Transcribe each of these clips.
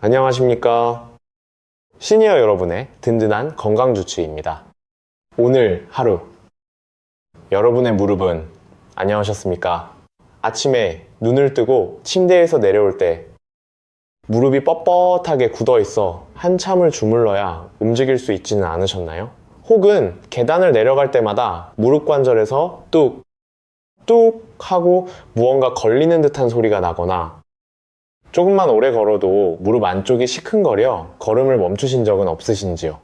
안녕하십니까. 시니어 여러분의 든든한 건강주치의입니다. 오늘 하루 여러분의 무릎은 안녕하셨습니까? 아침에 눈을 뜨고 침대에서 내려올 때 무릎이 뻣뻣하게 굳어 있어 한참을 주물러야 움직일 수 있지는 않으셨나요? 혹은 계단을 내려갈 때마다 무릎 관절에서 뚝 하고 무언가 걸리는 듯한 소리가 나거나 조금만 오래 걸어도 무릎 안쪽이 시큰거려 걸음을 멈추신 적은 없으신지요?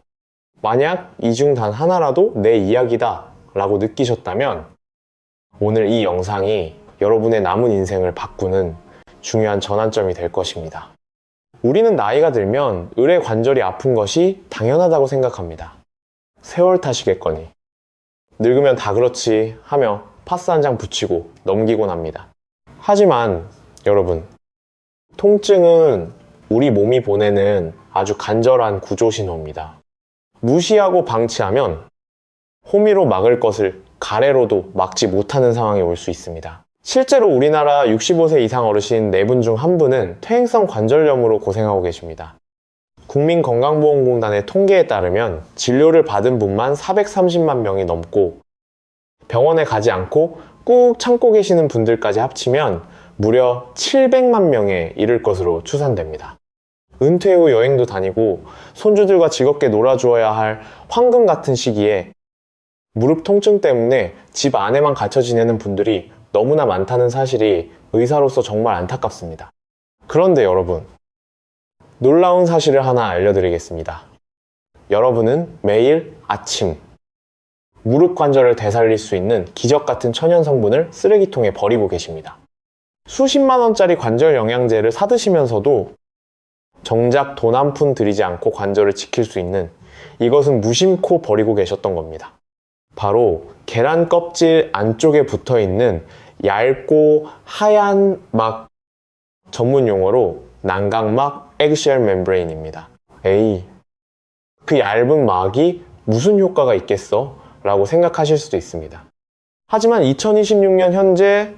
만약 이 중 단 하나라도 내 이야기다 라고 느끼셨다면 오늘 이 영상이 여러분의 남은 인생을 바꾸는 중요한 전환점이 될 것입니다. 우리는 나이가 들면 을의 관절이 아픈 것이 당연하다고 생각합니다. 세월 탓이겠거니. 늙으면 다 그렇지 하며 파스 한 장 붙이고 넘기곤 합니다. 하지만 여러분, 통증은 우리 몸이 보내는 아주 간절한 구조 신호입니다. 무시하고 방치하면 호미로 막을 것을 가래로도 막지 못하는 상황이 올 수 있습니다. 실제로 우리나라 65세 이상 어르신 4분 중 1분은 퇴행성 관절염으로 고생하고 계십니다. 국민건강보험공단의 통계에 따르면 진료를 받은 분만 430만 명이 넘고 병원에 가지 않고 꾹 참고 계시는 분들까지 합치면 무려 700만 명에 이를 것으로 추산됩니다. 은퇴 후 여행도 다니고 손주들과 즐겁게 놀아주어야 할 황금 같은 시기에 무릎 통증 때문에 집 안에만 갇혀 지내는 분들이 너무나 많다는 사실이 의사로서 정말 안타깝습니다. 그런데 여러분, 놀라운 사실을 하나 알려드리겠습니다. 여러분은 매일 아침 무릎 관절을 되살릴 수 있는 기적 같은 천연 성분을 쓰레기통에 버리고 계십니다. 수십만 원짜리 관절 영양제를 사드시면서도 정작 돈 한 푼 들이지 않고 관절을 지킬 수 있는 이것은 무심코 버리고 계셨던 겁니다. 바로 계란 껍질 안쪽에 붙어있는 얇고 하얀 막, 전문 용어로 난각막 에그쉘 멤브레인입니다. 에이, 그 얇은 막이 무슨 효과가 있겠어? 라고 생각하실 수도 있습니다. 하지만 2026년 현재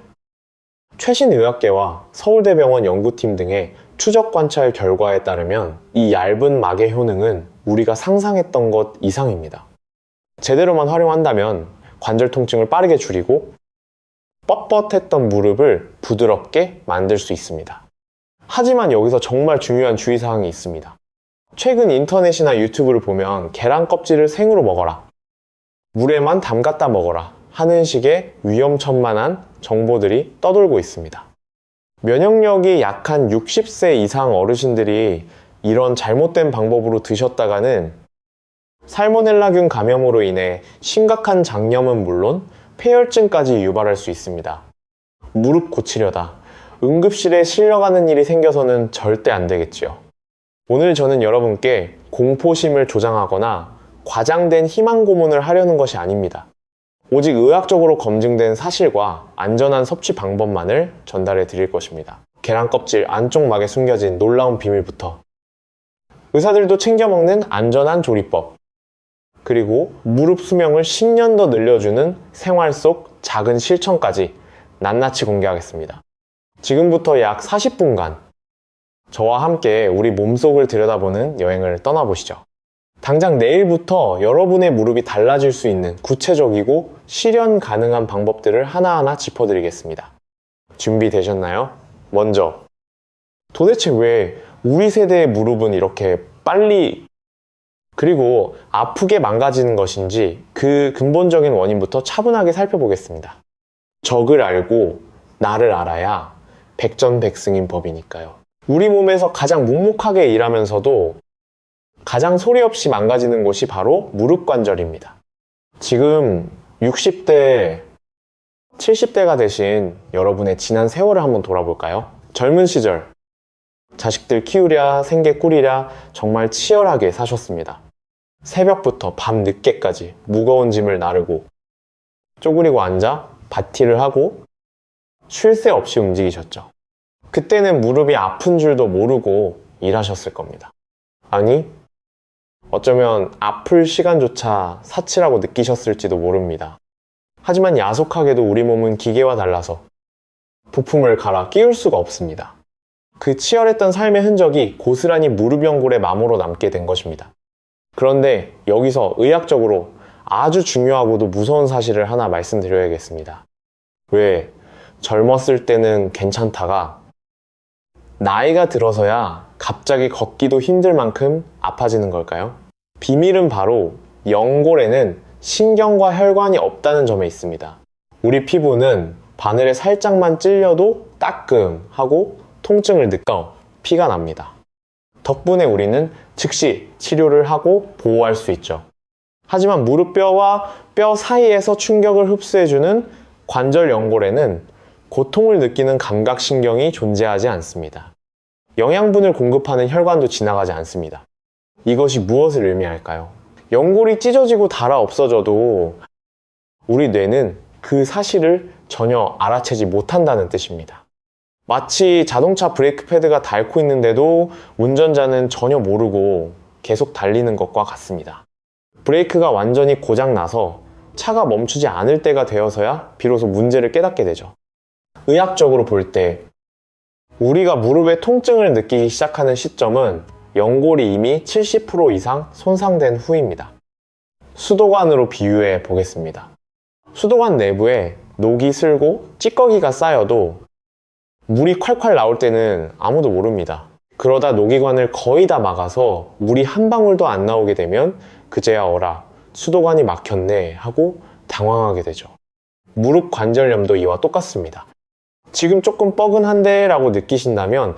최신 의학계와 서울대병원 연구팀 등의 추적 관찰 결과에 따르면 이 얇은 막의 효능은 우리가 상상했던 것 이상입니다. 제대로만 활용한다면 관절 통증을 빠르게 줄이고 뻣뻣했던 무릎을 부드럽게 만들 수 있습니다. 하지만 여기서 정말 중요한 주의사항이 있습니다. 최근 인터넷이나 유튜브를 보면 계란 껍질을 생으로 먹어라, 물에만 담갔다 먹어라 하는 식의 위험천만한 정보들이 떠돌고 있습니다. 면역력이 약한 60세 이상 어르신들이 이런 잘못된 방법으로 드셨다가는 살모넬라균 감염으로 인해 심각한 장염은 물론 폐혈증까지 유발할 수 있습니다. 무릎 고치려다 응급실에 실려가는 일이 생겨서는 절대 안 되겠지요. 오늘 저는 여러분께 공포심을 조장하거나 과장된 희망 고문을 하려는 것이 아닙니다. 오직 의학적으로 검증된 사실과 안전한 섭취 방법만을 전달해 드릴 것입니다. 계란 껍질 안쪽 막에 숨겨진 놀라운 비밀부터 의사들도 챙겨 먹는 안전한 조리법, 그리고 무릎 수명을 10년 더 늘려주는 생활 속 작은 실천까지 낱낱이 공개하겠습니다. 지금부터 약 40분간 저와 함께 우리 몸속을 들여다보는 여행을 떠나보시죠. 당장 내일부터 여러분의 무릎이 달라질 수 있는 구체적이고 실현 가능한 방법들을 하나하나 짚어드리겠습니다. 준비되셨나요? 먼저, 도대체 왜 우리 세대의 무릎은 이렇게 빨리 그리고 아프게 망가지는 것인지 그 근본적인 원인부터 차분하게 살펴보겠습니다. 적을 알고 나를 알아야 백전백승인 법이니까요. 우리 몸에서 가장 묵묵하게 일하면서도 가장 소리 없이 망가지는 곳이 바로 무릎 관절입니다. 지금 60대, 70대가 되신 여러분의 지난 세월을 한번 돌아볼까요? 젊은 시절 자식들 키우랴 생계 꾸리랴 정말 치열하게 사셨습니다. 새벽부터 밤 늦게까지 무거운 짐을 나르고 쪼그리고 앉아 밭일을 하고 쉴 새 없이 움직이셨죠. 그때는 무릎이 아픈 줄도 모르고 일하셨을 겁니다. 아니, 어쩌면 아플 시간조차 사치라고 느끼셨을지도 모릅니다. 하지만 야속하게도 우리 몸은 기계와 달라서 부품을 갈아 끼울 수가 없습니다. 그 치열했던 삶의 흔적이 고스란히 무릎 연골의 마모로 남게 된 것입니다. 그런데 여기서 의학적으로 아주 중요하고도 무서운 사실을 하나 말씀드려야겠습니다. 왜 젊었을 때는 괜찮다가 나이가 들어서야 갑자기 걷기도 힘들 만큼 아파지는 걸까요? 비밀은 바로 연골에는 신경과 혈관이 없다는 점에 있습니다. 우리 피부는 바늘에 살짝만 찔려도 따끔하고 통증을 느껴 피가 납니다. 덕분에 우리는 즉시 치료를 하고 보호할 수 있죠. 하지만 무릎뼈와 뼈 사이에서 충격을 흡수해주는 관절 연골에는 고통을 느끼는 감각신경이 존재하지 않습니다. 영양분을 공급하는 혈관도 지나가지 않습니다. 이것이 무엇을 의미할까요? 연골이 찢어지고 닳아 없어져도 우리 뇌는 그 사실을 전혀 알아채지 못한다는 뜻입니다. 마치 자동차 브레이크 패드가 닳고 있는데도 운전자는 전혀 모르고 계속 달리는 것과 같습니다. 브레이크가 완전히 고장나서 차가 멈추지 않을 때가 되어서야 비로소 문제를 깨닫게 되죠. 의학적으로 볼 때 우리가 무릎에 통증을 느끼기 시작하는 시점은 연골이 이미 70% 이상 손상된 후입니다. 수도관으로 비유해 보겠습니다. 수도관 내부에 녹이 슬고 찌꺼기가 쌓여도 물이 콸콸 나올 때는 아무도 모릅니다. 그러다 녹이관을 거의 다 막아서 물이 한 방울도 안 나오게 되면 그제야 어라 수도관이 막혔네 하고 당황하게 되죠. 무릎 관절염도 이와 똑같습니다. 지금 조금 뻐근한데 라고 느끼신다면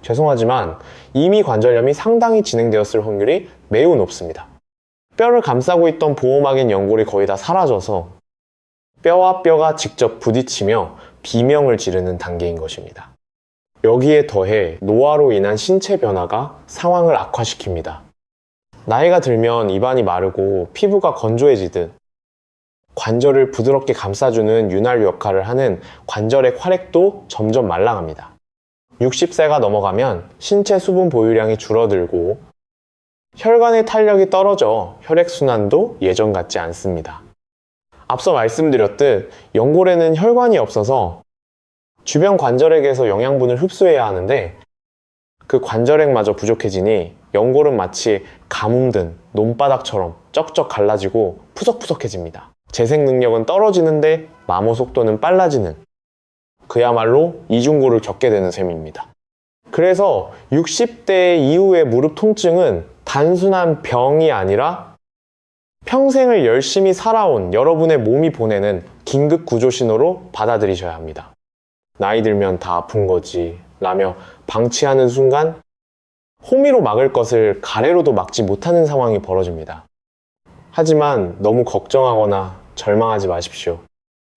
죄송하지만 이미 관절염이 상당히 진행되었을 확률이 매우 높습니다. 뼈를 감싸고 있던 보호막인 연골이 거의 다 사라져서 뼈와 뼈가 직접 부딪히며 비명을 지르는 단계인 것입니다. 여기에 더해 노화로 인한 신체 변화가 상황을 악화시킵니다. 나이가 들면 입안이 마르고 피부가 건조해지듯 관절을 부드럽게 감싸주는 윤활유 역할을 하는 관절의 활액도 점점 말라갑니다. 60세가 넘어가면 신체 수분 보유량이 줄어들고 혈관의 탄력이 떨어져 혈액순환도 예전 같지 않습니다. 앞서 말씀드렸듯 연골에는 혈관이 없어서 주변 관절액에서 영양분을 흡수해야 하는데 그 관절액마저 부족해지니 연골은 마치 가뭄든 논바닥처럼 쩍쩍 갈라지고 푸석푸석해집니다. 재생 능력은 떨어지는데 마모 속도는 빨라지는 그야말로 이중고를 겪게 되는 셈입니다. 그래서 60대 이후의 무릎 통증은 단순한 병이 아니라 평생을 열심히 살아온 여러분의 몸이 보내는 긴급 구조 신호로 받아들이셔야 합니다. 나이 들면 다 아픈 거지 라며 방치하는 순간 호미로 막을 것을 가래로도 막지 못하는 상황이 벌어집니다. 하지만 너무 걱정하거나 절망하지 마십시오.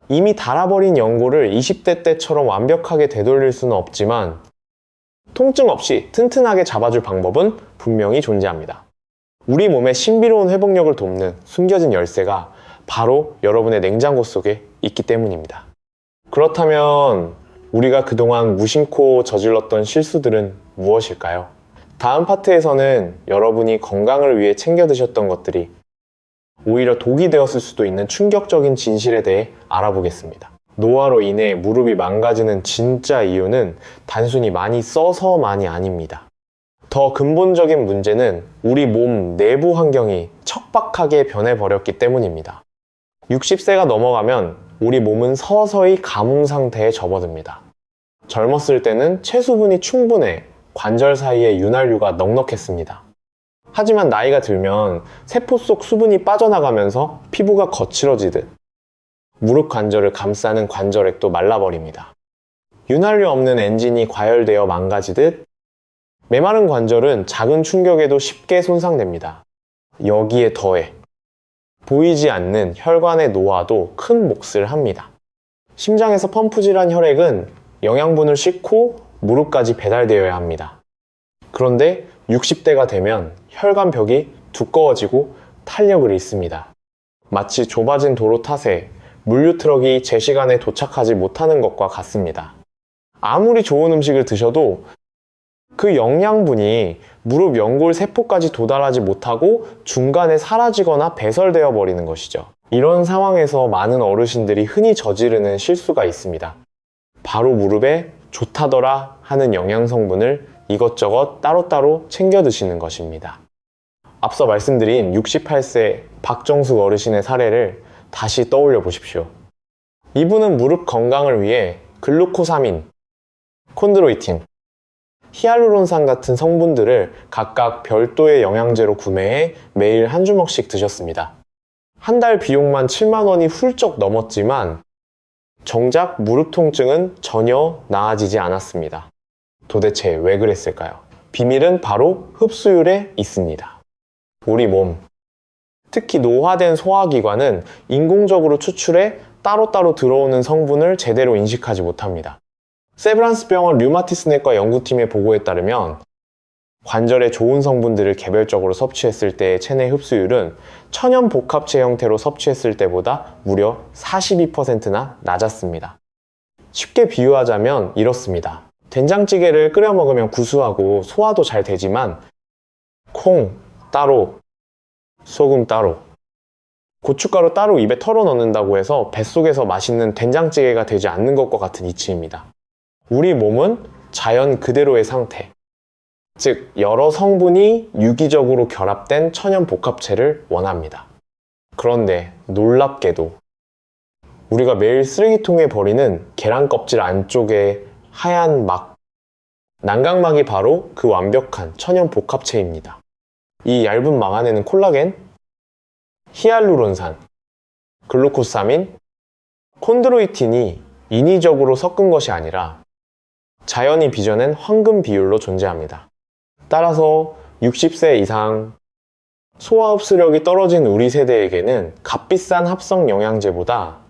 이미 닳아버린 연골을 20대 때처럼 완벽하게 되돌릴 수는 없지만 통증 없이 튼튼하게 잡아줄 방법은 분명히 존재합니다. 우리 몸의 신비로운 회복력을 돕는 숨겨진 열쇠가 바로 여러분의 냉장고 속에 있기 때문입니다. 그렇다면 우리가 그동안 무심코 저질렀던 실수들은 무엇일까요? 다음 파트에서는 여러분이 건강을 위해 챙겨 드셨던 것들이 오히려 독이 되었을 수도 있는 충격적인 진실에 대해 알아보겠습니다. 노화로 인해 무릎이 망가지는 진짜 이유는 단순히 많이 써서만이 아닙니다. 더 근본적인 문제는 우리 몸 내부 환경이 척박하게 변해버렸기 때문입니다. 60세가 넘어가면 우리 몸은 서서히 가뭄 상태에 접어듭니다. 젊었을 때는 체수분이 충분해 관절 사이에 윤활유가 넉넉했습니다. 하지만 나이가 들면 세포 속 수분이 빠져나가면서 피부가 거칠어지듯 무릎 관절을 감싸는 관절액도 말라버립니다. 윤활유 없는 엔진이 과열되어 망가지듯 메마른 관절은 작은 충격에도 쉽게 손상됩니다. 여기에 더해 보이지 않는 혈관의 노화도 큰 몫을 합니다. 심장에서 펌프질한 혈액은 영양분을 싣고 무릎까지 배달되어야 합니다. 그런데 60대가 되면 혈관벽이 두꺼워지고 탄력을 잃습니다. 마치 좁아진 도로 탓에 물류 트럭이 제 시간에 도착하지 못하는 것과 같습니다. 아무리 좋은 음식을 드셔도 그 영양분이 무릎 연골 세포까지 도달하지 못하고 중간에 사라지거나 배설되어 버리는 것이죠. 이런 상황에서 많은 어르신들이 흔히 저지르는 실수가 있습니다. 바로 무릎에 좋다더라 하는 영양 성분을 이것저것 따로따로 챙겨 드시는 것입니다. 앞서 말씀드린 68세 박정숙 어르신의 사례를 다시 떠올려 보십시오. 이분은 무릎 건강을 위해 글루코사민, 콘드로이틴, 히알루론산 같은 성분들을 각각 별도의 영양제로 구매해 매일 한 주먹씩 드셨습니다. 한 달 비용만 7만 원이 훌쩍 넘었지만 정작 무릎 통증은 전혀 나아지지 않았습니다. 도대체 왜 그랬을까요? 비밀은 바로 흡수율에 있습니다. 우리 몸, 특히 노화된 소화기관은 인공적으로 추출해 따로따로 들어오는 성분을 제대로 인식하지 못합니다. 세브란스 병원 류마티스 내과 연구팀의 보고에 따르면 관절에 좋은 성분들을 개별적으로 섭취했을 때의 체내 흡수율은 천연 복합체 형태로 섭취했을 때보다 무려 42%나 낮았습니다. 쉽게 비유하자면 이렇습니다. 된장찌개를 끓여 먹으면 구수하고 소화도 잘 되지만 콩 따로, 소금 따로, 고춧가루 따로 입에 털어 넣는다고 해서 뱃속에서 맛있는 된장찌개가 되지 않는 것과 같은 이치입니다. 우리 몸은 자연 그대로의 상태, 즉 여러 성분이 유기적으로 결합된 천연 복합체를 원합니다. 그런데 놀랍게도 우리가 매일 쓰레기통에 버리는 계란 껍질 안쪽에 하얀 막, 난각막이 바로 그 완벽한 천연 복합체입니다. 이 얇은 막 안에는 콜라겐, 히알루론산, 글루코사민, 콘드로이틴이 인위적으로 섞은 것이 아니라 자연이 빚어낸 황금 비율로 존재합니다. 따라서 60세 이상 소화 흡수력이 떨어진 우리 세대에게는 값비싼 합성 영양제보다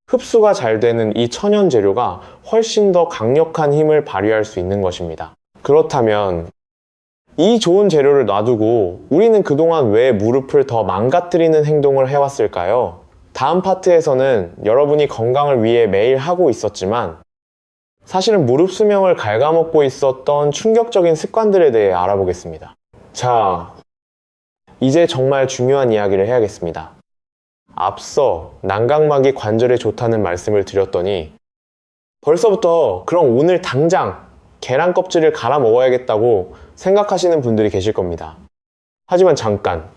흡수가 잘 되는 이 천연 재료가 훨씬 더 강력한 힘을 발휘할 수 있는 것입니다. 그렇다면 이 좋은 재료를 놔두고 우리는 그동안 왜 무릎을 더 망가뜨리는 행동을 해왔을까요? 다음 파트에서는 여러분이 건강을 위해 매일 하고 있었지만 사실은 무릎 수명을 갉아먹고 있었던 충격적인 습관들에 대해 알아보겠습니다. 자, 이제 정말 중요한 이야기를 해야겠습니다. 앞서 난각막이 관절에 좋다는 말씀을 드렸더니 벌써부터 그럼 오늘 당장 계란 껍질을 갈아 먹어야겠다고 생각하시는 분들이 계실 겁니다. 하지만 잠깐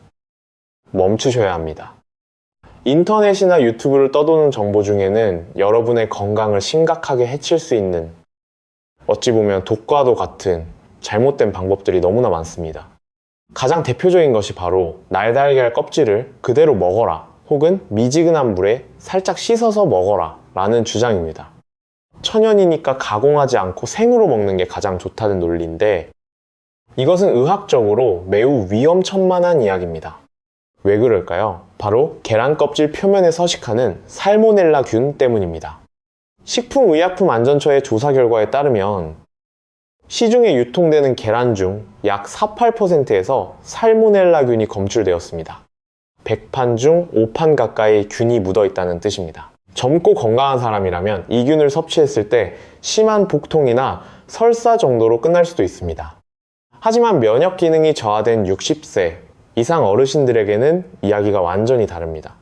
멈추셔야 합니다. 인터넷이나 유튜브를 떠도는 정보 중에는 여러분의 건강을 심각하게 해칠 수 있는, 어찌 보면 독과도 같은 잘못된 방법들이 너무나 많습니다. 가장 대표적인 것이 바로 날달걀 껍질을 그대로 먹어라, 혹은 미지근한 물에 살짝 씻어서 먹어라 라는 주장입니다. 천연이니까 가공하지 않고 생으로 먹는 게 가장 좋다는 논리인데 이것은 의학적으로 매우 위험천만한 이야기입니다. 왜 그럴까요? 바로 계란 껍질 표면에 서식하는 살모넬라균 때문입니다. 식품의약품안전처의 조사 결과에 따르면 시중에 유통되는 계란 중 약 48%에서 살모넬라균이 검출되었습니다. 100판 중 5판 가까이 균이 묻어 있다는 뜻입니다. 젊고 건강한 사람이라면 이 균을 섭취했을 때 심한 복통이나 설사 정도로 끝날 수도 있습니다. 하지만 면역 기능이 저하된 60세 이상 어르신들에게는 이야기가 완전히 다릅니다.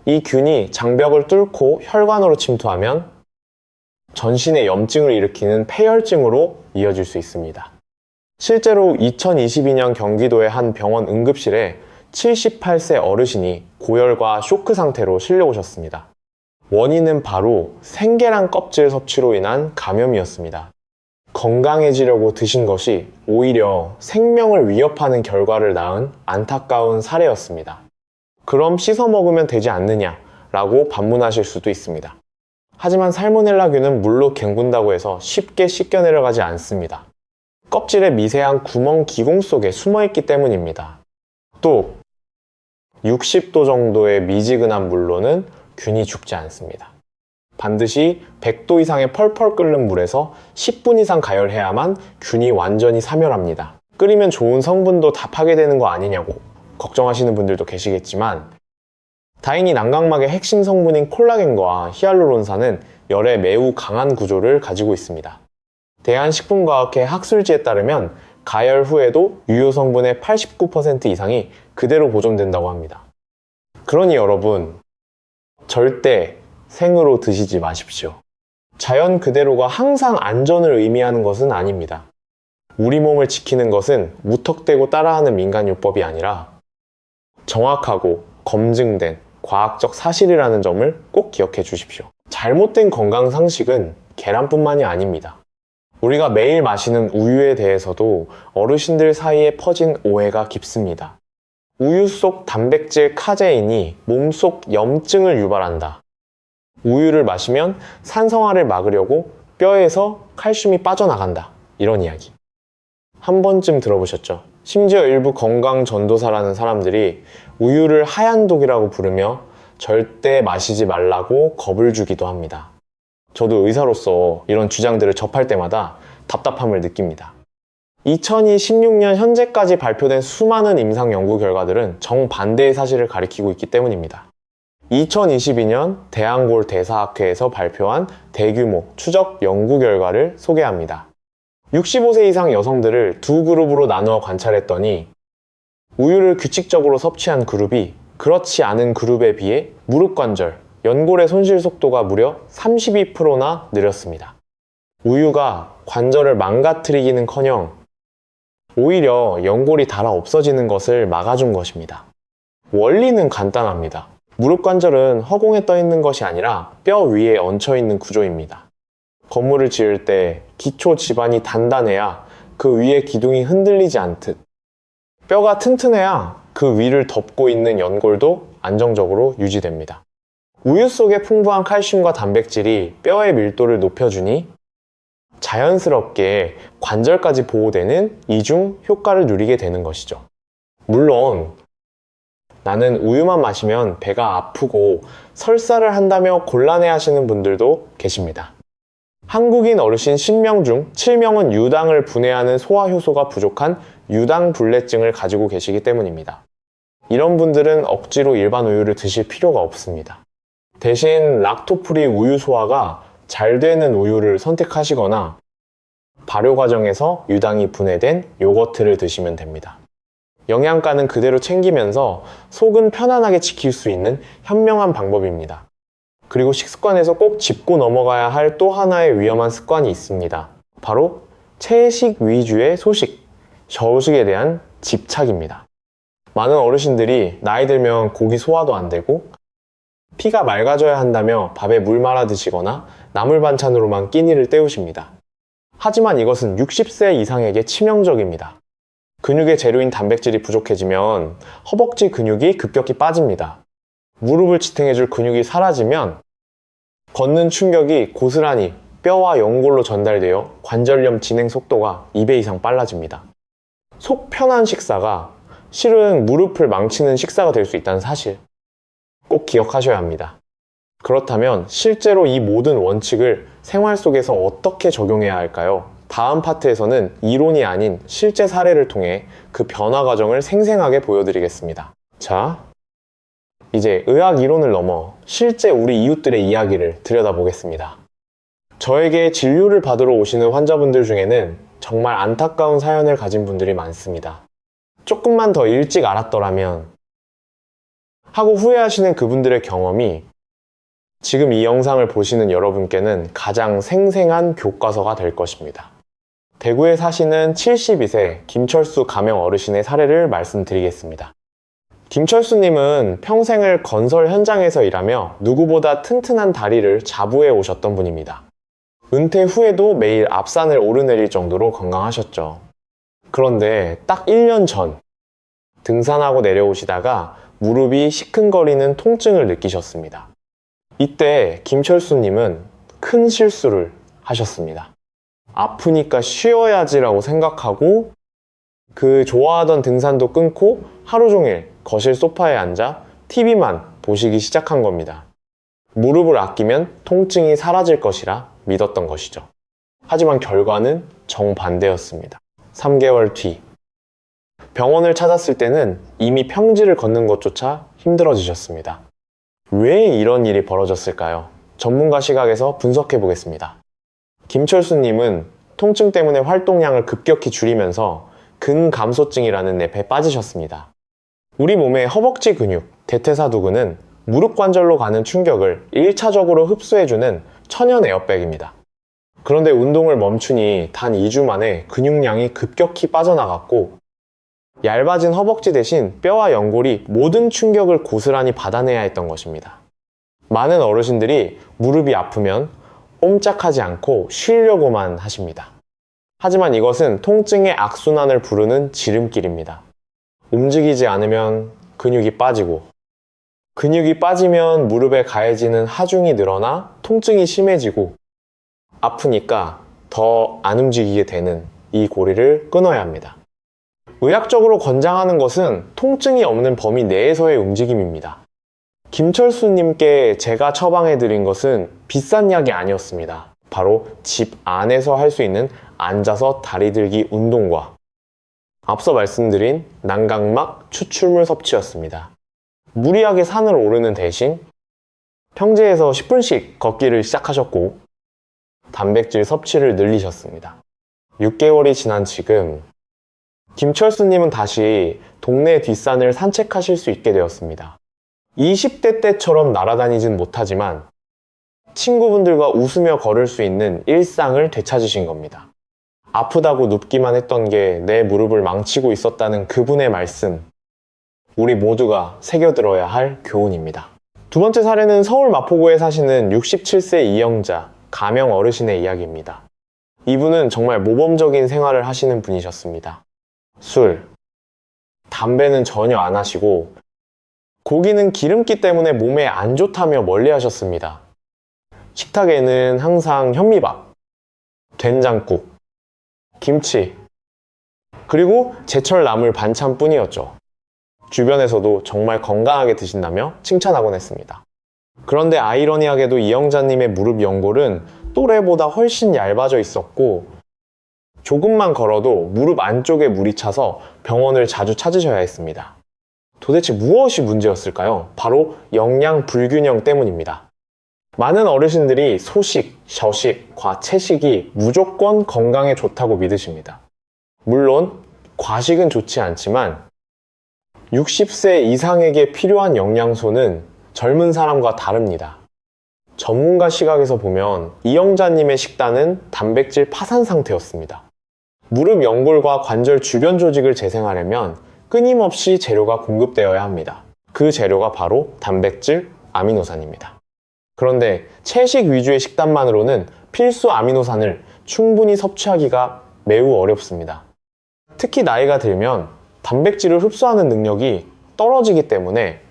이 균이 장벽을 뚫고 혈관으로 침투하면 전신에 염증을 일으키는 폐혈증으로 이어질 수 있습니다. 실제로 2022년 경기도의 한 병원 응급실에 78세 어르신이 고열과 쇼크 상태로 실려오셨습니다. 원인은 바로 생계란 껍질 섭취로 인한 감염이었습니다. 건강해지려고 드신 것이 오히려 생명을 위협하는 결과를 낳은 안타까운 사례였습니다. 그럼 씻어 먹으면 되지 않느냐 라고 반문하실 수도 있습니다. 하지만 살모넬라균은 물로 헹군다고 해서 쉽게 씻겨 내려가지 않습니다. 껍질의 미세한 구멍 기공 속에 숨어있기 때문입니다. 또 60도 정도의 미지근한 물로는 균이 죽지 않습니다. 반드시 100도 이상의 펄펄 끓는 물에서 10분 이상 가열해야만 균이 완전히 사멸합니다. 끓이면 좋은 성분도 다 파괴되는 거 아니냐고 걱정하시는 분들도 계시겠지만 다행히 난각막의 핵심 성분인 콜라겐과 히알루론산은 열에 매우 강한 구조를 가지고 있습니다. 대한식품과학회 학술지에 따르면 가열 후에도 유효 성분의 89% 이상이 그대로 보존된다고 합니다. 그러니 여러분, 절대 생으로 드시지 마십시오. 자연 그대로가 항상 안전을 의미하는 것은 아닙니다. 우리 몸을 지키는 것은 무턱대고 따라하는 민간요법이 아니라 정확하고 검증된 과학적 사실이라는 점을 꼭 기억해 주십시오. 잘못된 건강 상식은 계란뿐만이 아닙니다. 우리가 매일 마시는 우유에 대해서도 어르신들 사이에 퍼진 오해가 깊습니다. 우유 속 단백질 카제인이 몸속 염증을 유발한다. 우유를 마시면 산성화를 막으려고 뼈에서 칼슘이 빠져나간다. 이런 이야기. 한 번쯤 들어보셨죠? 심지어 일부 건강 전도사라는 사람들이 우유를 하얀 독이라고 부르며 절대 마시지 말라고 겁을 주기도 합니다. 저도 의사로서 이런 주장들을 접할 때마다 답답함을 느낍니다. 2016년 현재까지 발표된 수많은 임상 연구 결과들은 정반대의 사실을 가리키고 있기 때문입니다. 2022년 대한골 대사학회에서 발표한 대규모 추적 연구 결과를 소개합니다. 65세 이상 여성들을 두 그룹으로 나누어 관찰했더니 우유를 규칙적으로 섭취한 그룹이 그렇지 않은 그룹에 비해 무릎 관절, 연골의 손실 속도가 무려 32%나 느렸습니다. 우유가 관절을 망가뜨리기는커녕 오히려 연골이 닳아 없어지는 것을 막아준 것입니다. 원리는 간단합니다. 무릎 관절은 허공에 떠 있는 것이 아니라 뼈 위에 얹혀 있는 구조입니다. 건물을 지을 때 기초 지반이 단단해야 그 위의 기둥이 흔들리지 않듯, 뼈가 튼튼해야 그 위를 덮고 있는 연골도 안정적으로 유지됩니다. 우유 속에 풍부한 칼슘과 단백질이 뼈의 밀도를 높여주니 자연스럽게 관절까지 보호되는 이중 효과를 누리게 되는 것이죠. 물론 나는 우유만 마시면 배가 아프고 설사를 한다며 곤란해 하시는 분들도 계십니다. 한국인 어르신 10명 중 7명은 유당을 분해하는 소화 효소가 부족한 유당불내증을 가지고 계시기 때문입니다. 이런 분들은 억지로 일반 우유를 드실 필요가 없습니다. 대신 락토프리 우유 소화가 잘 되는 우유를 선택하시거나 발효 과정에서 유당이 분해된 요거트를 드시면 됩니다. 영양가는 그대로 챙기면서 속은 편안하게 지킬 수 있는 현명한 방법입니다. 그리고 식습관에서 꼭 짚고 넘어가야 할 또 하나의 위험한 습관이 있습니다. 바로 채식 위주의 소식, 저식에 대한 집착입니다. 많은 어르신들이 나이 들면 고기 소화도 안 되고 피가 맑아져야 한다며 밥에 물 말아 드시거나 나물 반찬으로만 끼니를 때우십니다. 하지만 이것은 60세 이상에게 치명적입니다. 근육의 재료인 단백질이 부족해지면 허벅지 근육이 급격히 빠집니다. 무릎을 지탱해줄 근육이 사라지면 걷는 충격이 고스란히 뼈와 연골로 전달되어 관절염 진행 속도가 2배 이상 빨라집니다. 속 편한 식사가 실은 무릎을 망치는 식사가 될 수 있다는 사실 꼭 기억하셔야 합니다. 그렇다면 실제로 이 모든 원칙을 생활 속에서 어떻게 적용해야 할까요? 다음 파트에서는 이론이 아닌 실제 사례를 통해 그 변화 과정을 생생하게 보여드리겠습니다. 자, 이제 의학 이론을 넘어 실제 우리 이웃들의 이야기를 들여다보겠습니다. 저에게 진료를 받으러 오시는 환자분들 중에는 정말 안타까운 사연을 가진 분들이 많습니다. 조금만 더 일찍 알았더라면 하고 후회하시는 그분들의 경험이 지금 이 영상을 보시는 여러분께는 가장 생생한 교과서가 될 것입니다. 대구에 사시는 72세 김철수 가명 어르신의 사례를 말씀드리겠습니다. 김철수님은 평생을 건설 현장에서 일하며 누구보다 튼튼한 다리를 자부해 오셨던 분입니다. 은퇴 후에도 매일 앞산을 오르내릴 정도로 건강하셨죠. 그런데 딱 1년 전 등산하고 내려오시다가 무릎이 시큰거리는 통증을 느끼셨습니다. 이때 김철수님은 큰 실수를 하셨습니다. 아프니까 쉬어야지라고 생각하고 그 좋아하던 등산도 끊고 하루 종일 거실 소파에 앉아 TV만 보시기 시작한 겁니다. 무릎을 아끼면 통증이 사라질 것이라 믿었던 것이죠. 하지만 결과는 정반대였습니다. 3개월 뒤 병원을 찾았을 때는 이미 평지를 걷는 것조차 힘들어지셨습니다. 왜 이런 일이 벌어졌을까요? 전문가 시각에서 분석해 보겠습니다. 김철수님은 통증 때문에 활동량을 급격히 줄이면서 근감소증이라는 늪에 빠지셨습니다. 우리 몸의 허벅지 근육, 대퇴사두근은 무릎 관절로 가는 충격을 1차적으로 흡수해주는 천연 에어백입니다. 그런데 운동을 멈추니 단 2주 만에 근육량이 급격히 빠져나갔고 얇아진 허벅지 대신 뼈와 연골이 모든 충격을 고스란히 받아내야 했던 것입니다. 많은 어르신들이 무릎이 아프면 옴짝하지 않고 쉬려고만 하십니다. 하지만 이것은 통증의 악순환을 부르는 지름길입니다. 움직이지 않으면 근육이 빠지고, 근육이 빠지면 무릎에 가해지는 하중이 늘어나 통증이 심해지고, 아프니까 더 안 움직이게 되는 이 고리를 끊어야 합니다. 의학적으로 권장하는 것은 통증이 없는 범위 내에서의 움직임입니다. 김철수님께 제가 처방해드린 것은 비싼 약이 아니었습니다. 바로 집 안에서 할 수 있는 앉아서 다리 들기 운동과 앞서 말씀드린 난각막 추출물 섭취였습니다. 무리하게 산을 오르는 대신 평지에서 10분씩 걷기를 시작하셨고 단백질 섭취를 늘리셨습니다. 6개월이 지난 지금 김철수님은 다시 동네 뒷산을 산책하실 수 있게 되었습니다. 20대 때처럼 날아다니진 못하지만 친구분들과 웃으며 걸을 수 있는 일상을 되찾으신 겁니다. 아프다고 눕기만 했던 게 내 무릎을 망치고 있었다는 그분의 말씀, 우리 모두가 새겨들어야 할 교훈입니다. 두 번째 사례는 서울 마포구에 사시는 67세 이영자, 가명 어르신의 이야기입니다. 이분은 정말 모범적인 생활을 하시는 분이셨습니다. 술, 담배는 전혀 안 하시고 고기는 기름기 때문에 몸에 안 좋다며 멀리 하셨습니다. 식탁에는 항상 현미밥, 된장국, 김치, 그리고 제철 나물 반찬뿐이었죠. 주변에서도 정말 건강하게 드신다며 칭찬하곤 했습니다. 그런데 아이러니하게도 이영자님의 무릎 연골은 또래보다 훨씬 얇아져 있었고 조금만 걸어도 무릎 안쪽에 물이 차서 병원을 자주 찾으셔야 했습니다. 도대체 무엇이 문제였을까요? 바로 영양 불균형 때문입니다. 많은 어르신들이 소식, 저식, 과채식이 무조건 건강에 좋다고 믿으십니다. 물론 과식은 좋지 않지만 60세 이상에게 필요한 영양소는 젊은 사람과 다릅니다. 전문가 시각에서 보면 이영자님의 식단은 단백질 파산 상태였습니다. 무릎 연골과 관절 주변 조직을 재생하려면 끊임없이 재료가 공급되어야 합니다. 그 재료가 바로 단백질, 아미노산입니다. 그런데 채식 위주의 식단만으로는 필수 아미노산을 충분히 섭취하기가 매우 어렵습니다. 특히 나이가 들면 단백질을 흡수하는 능력이 떨어지기 때문에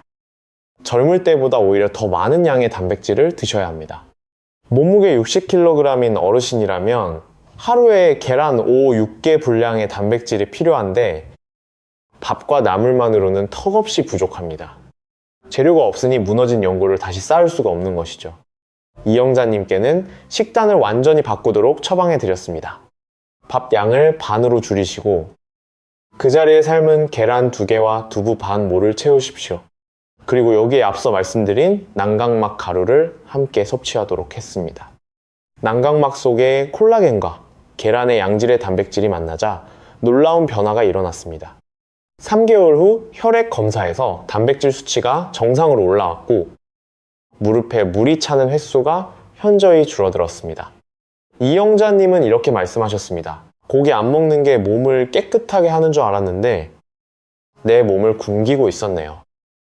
젊을 때보다 오히려 더 많은 양의 단백질을 드셔야 합니다. 몸무게 60kg인 어르신이라면 하루에 계란 5, 6개 분량의 단백질이 필요한데 밥과 나물만으로는 턱없이 부족합니다. 재료가 없으니 무너진 연골을 다시 쌓을 수가 없는 것이죠. 이영자님께는 식단을 완전히 바꾸도록 처방해 드렸습니다. 밥 양을 반으로 줄이시고 그 자리에 삶은 계란 2개와 두부 반 모를 채우십시오. 그리고 여기에 앞서 말씀드린 난각막 가루를 함께 섭취하도록 했습니다. 난각막 속에 콜라겐과 계란의 양질의 단백질이 만나자 놀라운 변화가 일어났습니다. 3개월 후 혈액 검사에서 단백질 수치가 정상으로 올라왔고 무릎에 물이 차는 횟수가 현저히 줄어들었습니다. 이영자님은 이렇게 말씀하셨습니다. 고기 안 먹는 게 몸을 깨끗하게 하는 줄 알았는데 내 몸을 굶기고 있었네요.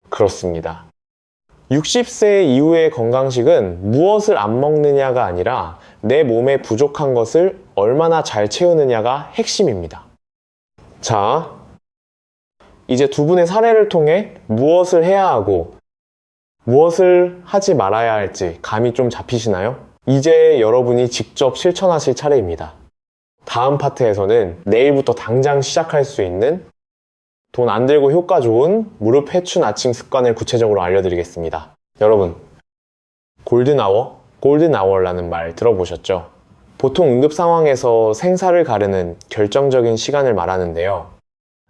그렇습니다. 60세 이후의 건강식은 무엇을 안 먹느냐가 아니라 내 몸에 부족한 것을 얼마나 잘 채우느냐가 핵심입니다. 자, 이제 두 분의 사례를 통해 무엇을 해야 하고 무엇을 하지 말아야 할지 감이 좀 잡히시나요? 이제 여러분이 직접 실천하실 차례입니다. 다음 파트에서는 내일부터 당장 시작할 수 있는 돈 안 들고 효과 좋은 무릎 회춘 아칭 습관을 구체적으로 알려드리겠습니다. 여러분, 골든아워? 골든아워라는 말 들어보셨죠? 보통 응급 상황에서 생사를 가르는 결정적인 시간을 말하는데요.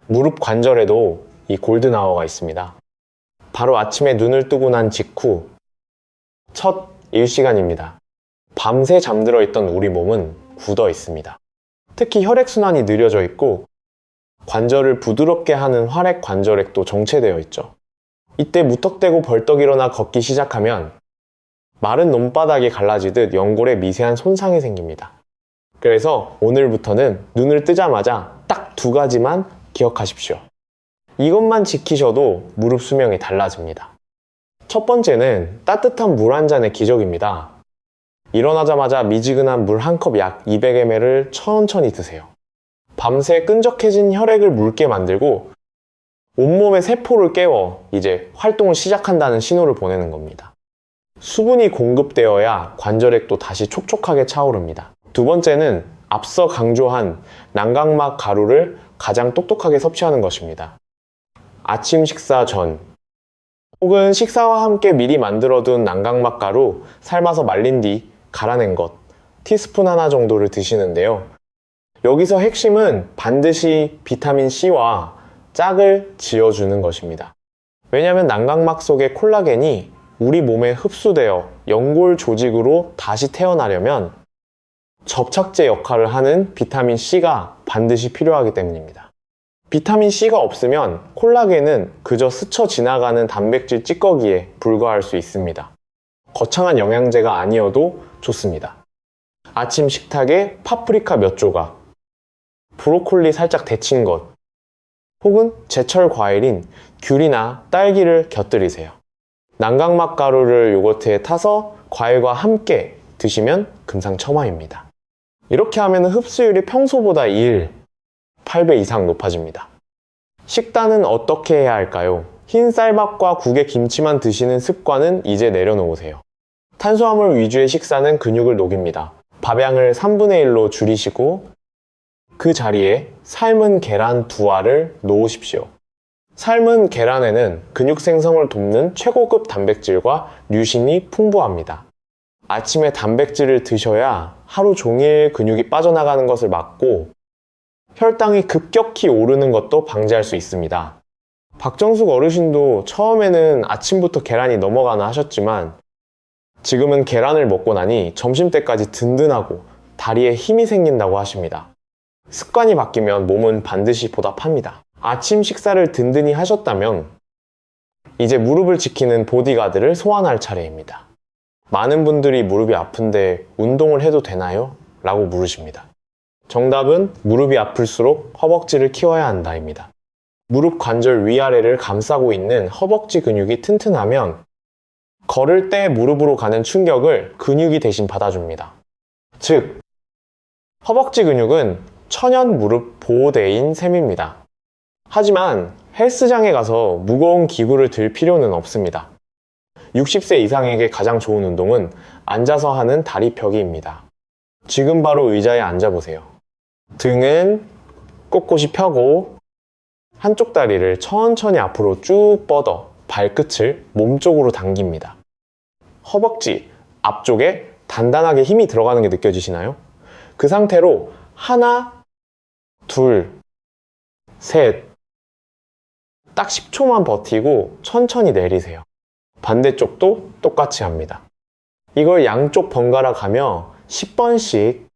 무릎 관절에도 이 골든아워가 있습니다. 바로 아침에 눈을 뜨고 난 직후 첫 일시간입니다. 밤새 잠들어 있던 우리 몸은 굳어 있습니다. 특히 혈액순환이 느려져 있고 관절을 부드럽게 하는 활액 관절액도 정체되어 있죠. 이때 무턱대고 벌떡 일어나 걷기 시작하면 마른 논바닥이 갈라지듯 연골에 미세한 손상이 생깁니다. 그래서 오늘부터는 눈을 뜨자마자 딱 2가지만 기억하십시오. 이것만 지키셔도 무릎 수명이 달라집니다. 첫 번째는 따뜻한 물 한 잔의 기적입니다. 일어나자마자 미지근한 물 한 컵 약 200ml를 천천히 드세요. 밤새 끈적해진 혈액을 묽게 만들고 온몸의 세포를 깨워 이제 활동을 시작한다는 신호를 보내는 겁니다. 수분이 공급되어야 관절액도 다시 촉촉하게 차오릅니다. 두 번째는 앞서 강조한 난각막 가루를 가장 똑똑하게 섭취하는 것입니다. 아침 식사 전 혹은 식사와 함께 미리 만들어둔 난각막 가루 삶아서 말린 뒤 갈아낸 것 티스푼 하나 정도를 드시는데요. 여기서 핵심은 반드시 비타민 C와 짝을 지어주는 것입니다. 왜냐하면 난각막 속의 콜라겐이 우리 몸에 흡수되어 연골 조직으로 다시 태어나려면 접착제 역할을 하는 비타민 C가 반드시 필요하기 때문입니다. 비타민 C가 없으면 콜라겐은 그저 스쳐 지나가는 단백질 찌꺼기에 불과할 수 있습니다. 거창한 영양제가 아니어도 좋습니다. 아침 식탁에 파프리카 몇 조각, 브로콜리 살짝 데친 것, 혹은 제철 과일인 귤이나 딸기를 곁들이세요. 난각막 가루를 요거트에 타서 과일과 함께 드시면 금상첨화입니다. 이렇게 하면 흡수율이 평소보다 8배 이상 높아집니다. 식단은 어떻게 해야 할까요? 흰 쌀밥과 국에 김치만 드시는 습관은 이제 내려놓으세요. 탄수화물 위주의 식사는 근육을 녹입니다. 밥양을 3분의 1로 줄이시고 그 자리에 삶은 계란 2알을 놓으십시오. 삶은 계란에는 근육 생성을 돕는 최고급 단백질과 류신이 풍부합니다. 아침에 단백질을 드셔야 하루 종일 근육이 빠져나가는 것을 막고 혈당이 급격히 오르는 것도 방지할 수 있습니다. 박정숙 어르신도 처음에는 아침부터 계란이 넘어가나 하셨지만 지금은 계란을 먹고 나니 점심때까지 든든하고 다리에 힘이 생긴다고 하십니다. 습관이 바뀌면 몸은 반드시 보답합니다. 아침 식사를 든든히 하셨다면 이제 무릎을 지키는 보디가드를 소환할 차례입니다. 많은 분들이 무릎이 아픈데 운동을 해도 되나요? 라고 물으십니다. 정답은 무릎이 아플수록 허벅지를 키워야 한다입니다. 무릎 관절 위아래를 감싸고 있는 허벅지 근육이 튼튼하면 걸을 때 무릎으로 가는 충격을 근육이 대신 받아줍니다. 즉, 허벅지 근육은 천연 무릎 보호대인 셈입니다. 하지만 헬스장에 가서 무거운 기구를 들 필요는 없습니다. 60세 이상에게 가장 좋은 운동은 앉아서 하는 다리 펴기입니다. 지금 바로 의자에 앉아보세요. 등은 꼿꼿이 펴고 한쪽 다리를 천천히 앞으로 쭉 뻗어 발끝을 몸쪽으로 당깁니다. 허벅지 앞쪽에 단단하게 힘이 들어가는 게 느껴지시나요? 그 상태로 하나, 둘, 셋, 딱 10초만 버티고 천천히 내리세요. 반대쪽도 똑같이 합니다. 이걸 양쪽 번갈아 가며 10번씩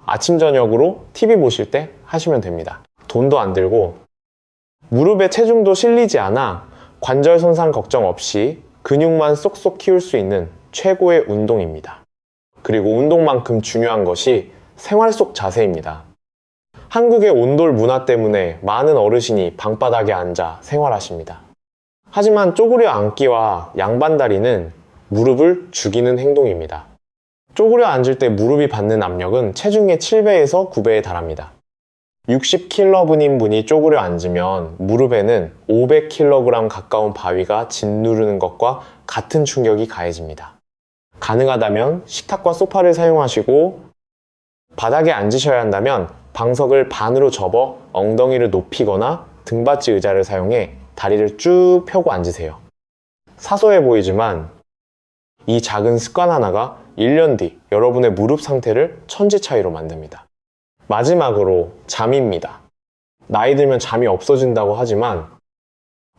아침 저녁으로 TV 보실 때 하시면 됩니다. 돈도 안 들고 무릎에 체중도 실리지 않아 관절 손상 걱정 없이 근육만 쏙쏙 키울 수 있는 최고의 운동입니다. 그리고 운동만큼 중요한 것이 생활 속 자세입니다. 한국의 온돌 문화 때문에 많은 어르신이 방바닥에 앉아 생활하십니다. 하지만 쪼그려 앉기와 양반다리는 무릎을 죽이는 행동입니다. 쪼그려 앉을 때 무릎이 받는 압력은 체중의 7배에서 9배에 달합니다. 60kg인 분이 쪼그려 앉으면 무릎에는 500kg 가까운 바위가 짓누르는 것과 같은 충격이 가해집니다. 가능하다면 식탁과 소파를 사용하시고 바닥에 앉으셔야 한다면 방석을 반으로 접어 엉덩이를 높이거나 등받이 의자를 사용해 다리를 쭉 펴고 앉으세요. 사소해 보이지만 이 작은 습관 하나가 1년 뒤 여러분의 무릎 상태를 천지 차이로 만듭니다. 마지막으로 잠입니다. 나이 들면 잠이 없어진다고 하지만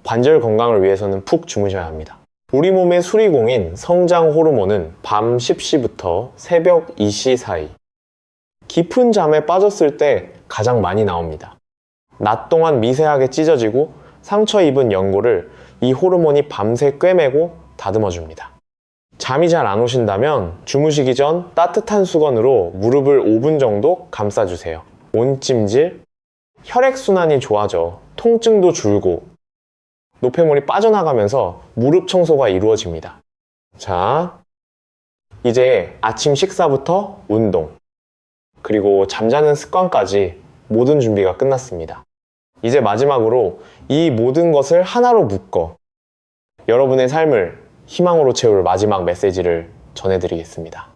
관절 건강을 위해서는 푹 주무셔야 합니다. 우리 몸의 수리공인 성장 호르몬은 밤 10시부터 새벽 2시 사이 깊은 잠에 빠졌을 때 가장 많이 나옵니다. 낮 동안 미세하게 찢어지고 상처 입은 연골을 이 호르몬이 밤새 꿰매고 다듬어 줍니다. 잠이 잘 안 오신다면 주무시기 전 따뜻한 수건으로 무릎을 5분 정도 감싸주세요. 온찜질, 혈액순환이 좋아져 통증도 줄고 노폐물이 빠져나가면서 무릎 청소가 이루어집니다. 자, 이제 아침 식사부터 운동, 그리고 잠자는 습관까지 모든 준비가 끝났습니다. 이제 마지막으로 이 모든 것을 하나로 묶어 여러분의 삶을 희망으로 채울 마지막 메시지를 전해드리겠습니다.